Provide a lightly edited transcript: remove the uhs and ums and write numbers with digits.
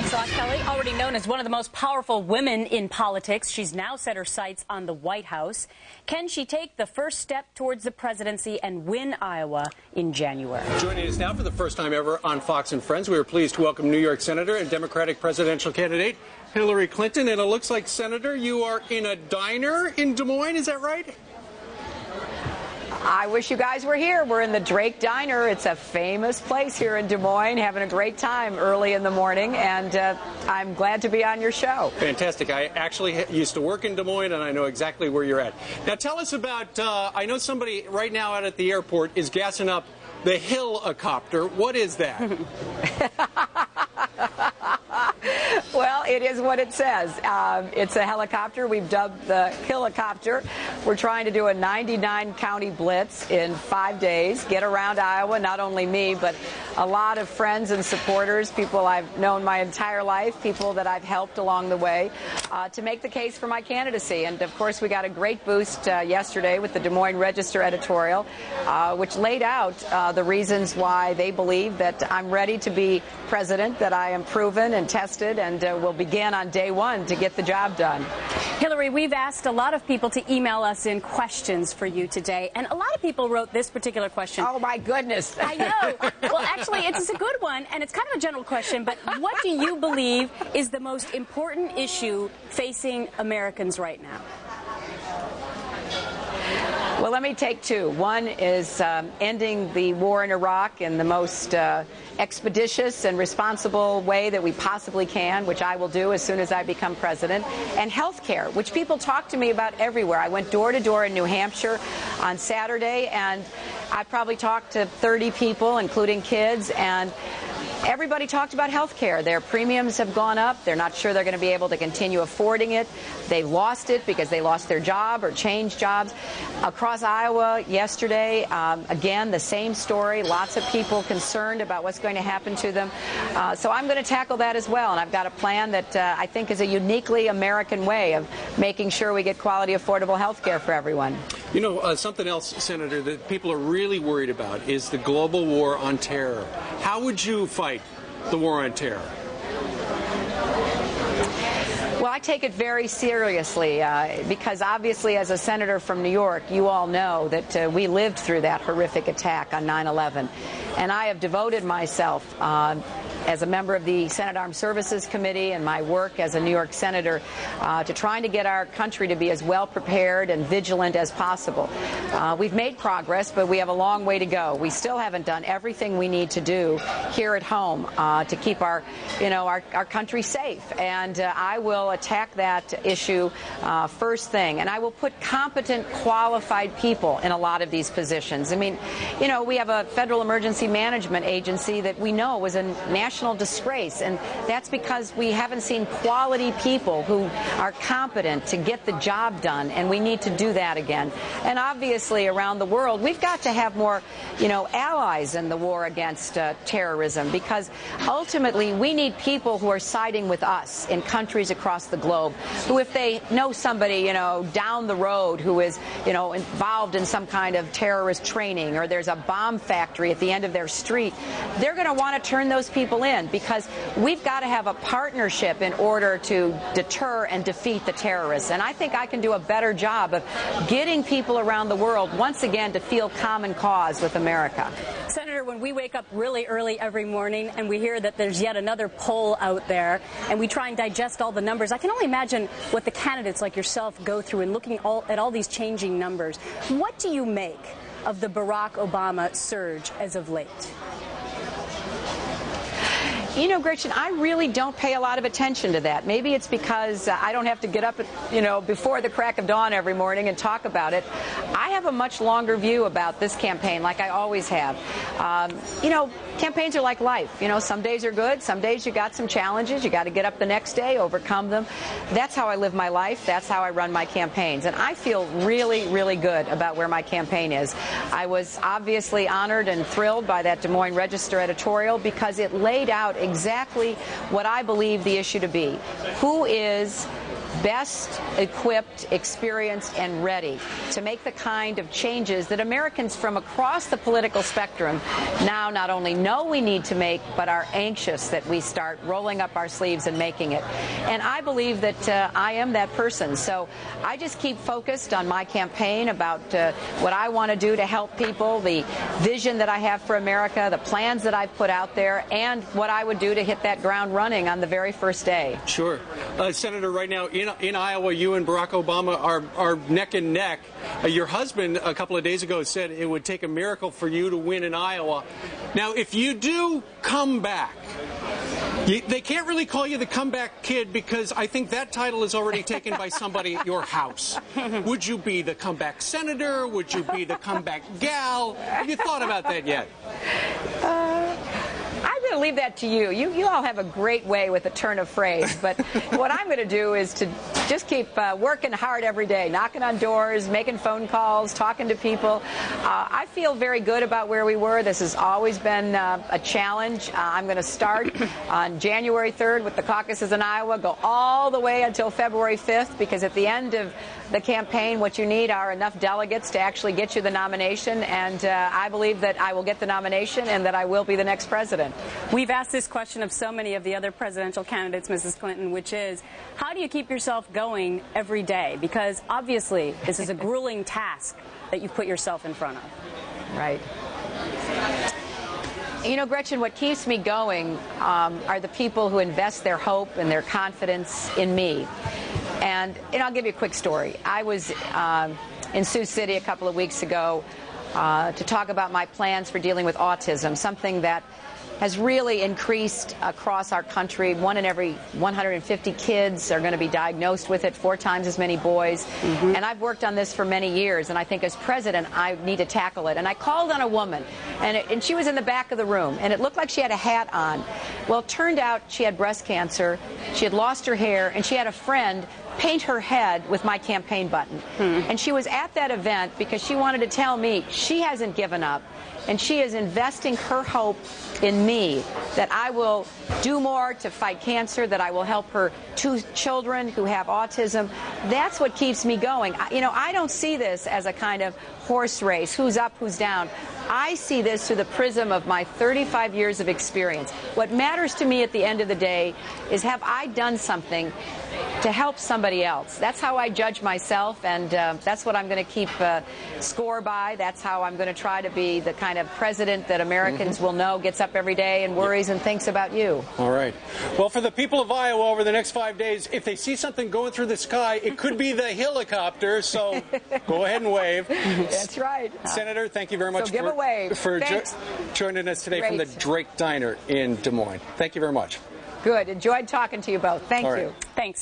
Thanks a lot, Kelly. Already known as one of the most powerful women in politics, she's now set her sights on the White House. Can she take the first step towards the presidency and win Iowa in January? Joining us now for the first time ever on Fox and Friends, we are pleased to welcome New York Senator and Democratic presidential candidate Hillary Clinton. And it looks like, Senator, you are in a diner in Des Moines. Is that right? I wish you guys were here. We're in the Drake Diner. It's a famous place here in Des Moines, having a great time early in the morning, and I'm glad to be on your show. Fantastic. I actually used to work in Des Moines, and I know exactly where you're at. Now, tell us about, I know somebody right now out at the airport is gassing up the Hill-a-copter. What is that? Well, it is what it says. It's a helicopter we've dubbed the Hill-a-copter. We're trying to do a 99-county blitz in 5 days, get around Iowa, not only me, but a lot of friends and supporters, people I've known my entire life, people that I've helped along the way, to make the case for my candidacy. And, of course, we got a great boost yesterday with the Des Moines Register editorial, which laid out the reasons why they believe that I'm ready to be president, that I am proven and tested, and will begin on day one to get the job done. Hillary, we've asked a lot of people to email us in questions for you today, and a lot of people wrote this particular question. Oh, my goodness. I know. Well, actually, it's a good one, and it's kind of a general question, but what do you believe is the most important issue facing Americans right now? Well, let me take two. One is ending the war in Iraq in the most expeditious and responsible way that we possibly can, which I will do as soon as I become president, and health care, which people talk to me about everywhere. I went door to door in New Hampshire on Saturday, and I probably talked to 30 people, including kids, and everybody talked about health care. Their premiums have gone up. They're not sure they're going to be able to continue affording it. They lost it because they lost their job or changed jobs. Across Iowa yesterday, again, the same story. Lots of people concerned about what's going to happen to them. So I'm going to tackle that as well. And I've got a plan that I think is a uniquely American way of making sure we get quality, affordable health care for everyone. You know, something else, Senator, that people are really worried about is the global war on terror. How would you fight the war on terror? Well, I take it very seriously because obviously as a senator from New York, you all know that we lived through that horrific attack on 9/11. And I have devoted myself as a member of the Senate Armed Services Committee and my work as a New York senator to trying to get our country to be as well prepared and vigilant as possible. We've made progress, but we have a long way to go. We still haven't done everything we need to do here at home to keep our country safe. And I will attack that issue first thing. And I will put competent, qualified people in a lot of these positions. I mean, you know, we have a Federal Emergency Management Agency that we know was a national disgrace, and that's because we haven't seen quality people who are competent to get the job done, and we need to do that again. And obviously around the world, we've got to have more, allies in the war against terrorism, because ultimately we need people who are siding with us in countries across the globe, who if they know somebody, down the road who is, involved in some kind of terrorist training, or there's a bomb factory at the end of their street, they're going to want to turn those people in, because we've got to have a partnership in order to deter and defeat the terrorists. And I think I can do a better job of getting people around the world once again to feel common cause with America. Senator, when we wake up really early every morning and we hear that there's yet another poll out there and we try and digest all the numbers, I can only imagine what the candidates like yourself go through in looking at all these changing numbers. What do you make of the Barack Obama surge as of late? Gretchen, I really don't pay a lot of attention to that. Maybe it's because I don't have to get up, before the crack of dawn every morning and talk about it. I have a much longer view about this campaign, like I always have. Campaigns are like life. Some days are good. Some days you got some challenges. You got to get up the next day, overcome them. That's how I live my life. That's how I run my campaigns. And I feel really, really good about where my campaign is. I was obviously honored and thrilled by that Des Moines Register editorial because it laid out exactly what I believe the issue to be. Who is best equipped, experienced, and ready to make the kind of changes that Americans from across the political spectrum now not only know we need to make, but are anxious that we start rolling up our sleeves and making it. And I believe that I am that person. So I just keep focused on my campaign about what I want to do to help people, the vision that I have for America, the plans that I've put out there, and what I would do to hit that ground running on the very first day. Sure. Senator, right now in Iowa, you and Barack Obama are neck and neck. Your husband a couple of days ago said it would take a miracle for you to win in Iowa. Now, if you do come back, they can't really call you the comeback kid because I think that title is already taken by somebody at your house. Would you be the comeback senator? Would you be the comeback gal? Have you thought about that yet? I'm going to leave that to you. You all have a great way with a turn of phrase, but what I'm going to do is to just keep working hard every day, knocking on doors, making phone calls, talking to people. I feel very good about where we were. This has always been a challenge. I'm going to start on January 3rd with the caucuses in Iowa, go all the way until February 5th, because at the end of the campaign, what you need are enough delegates to actually get you the nomination, and I believe that I will get the nomination and that I will be the next president. We've asked this question of so many of the other presidential candidates, Mrs. Clinton, which is, how do you keep yourself going every day? Because obviously this is a grueling task that you've put yourself in front of. Right. You know, Gretchen, what keeps me going are the people who invest their hope and their confidence in me. And I'll give you a quick story. I was in Sioux City a couple of weeks ago to talk about my plans for dealing with autism, something that has really increased across our country. 1 in every 150 kids are going to be diagnosed with it, 4 times as many boys. And I've worked on this for many years, and I think as president I need to tackle it. And I called on a woman, and she was in the back of the room, and it looked like she had a hat on. Well, it turned out she had breast cancer, she had lost her hair, and she had a friend paint her head with my campaign button. And she was at that event because she wanted to tell me she hasn't given up, and she is investing her hope in me, that I will do more to fight cancer, that I will help her 2 children who have autism. That's what keeps me going. You know, I don't see this as a kind of horse race, who's up, who's down. I see this through the prism of my 35 years of experience. What matters to me at the end of the day is, have I done something to help somebody else? That's how I judge myself, and that's what I'm going to keep score by. That's how I'm going to try to be the kind of president that Americans will know gets up every day and worries and thinks about you. All right. Well, for the people of Iowa over the next 5 days, if they see something going through the sky, it could be the helicopter, so go ahead and wave. That's right. Senator, thank you very much for joining us today from the Drake Diner in Des Moines. Thank you very much. Good. Enjoyed talking to you both. Thank you. Thanks.